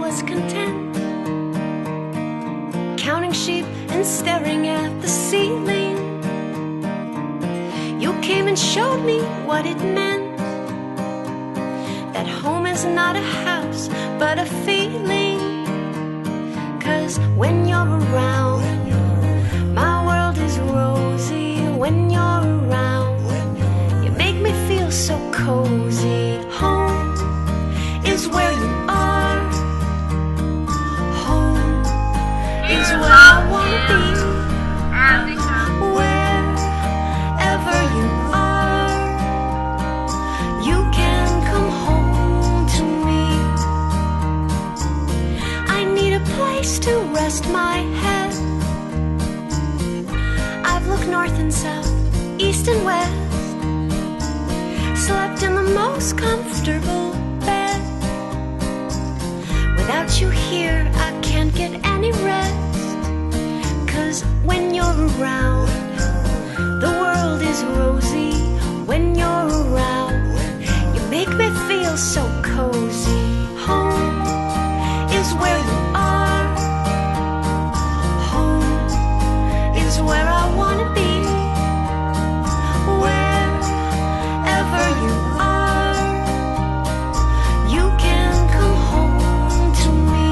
was content, counting sheep and staring at the ceiling. You came and showed me what it meant, that home is not a house but a feeling. 'Cause when you're around, my world is rosy. When you're around, you make me feel so cozy. Home is where you are. Home is where I wanna be. Wherever you are, you can come home to me. I need a place to rest my head. I've looked north and south, east and west, slept in the most comfortable bed. Without you here, I can't get any rest. 'Cause when you're around, the world is rosy. When you're around, you make me feel so cozy. Home is where you are. Home is where I wanna be. Wherever you are, you can come home to me.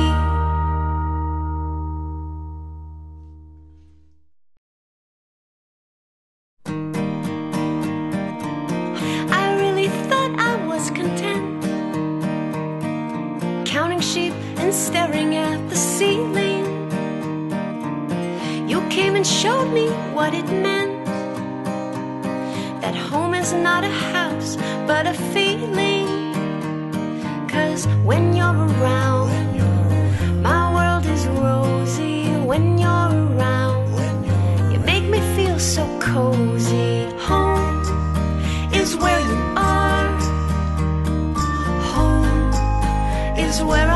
I really thought I was content, counting sheep and staring at the ceiling. You came and showed me what it meant, that home is not a house but a feeling. 'Cause when you're around, my world is rosy. When you're around, you make me feel so cozy. Home is where you are. Home is where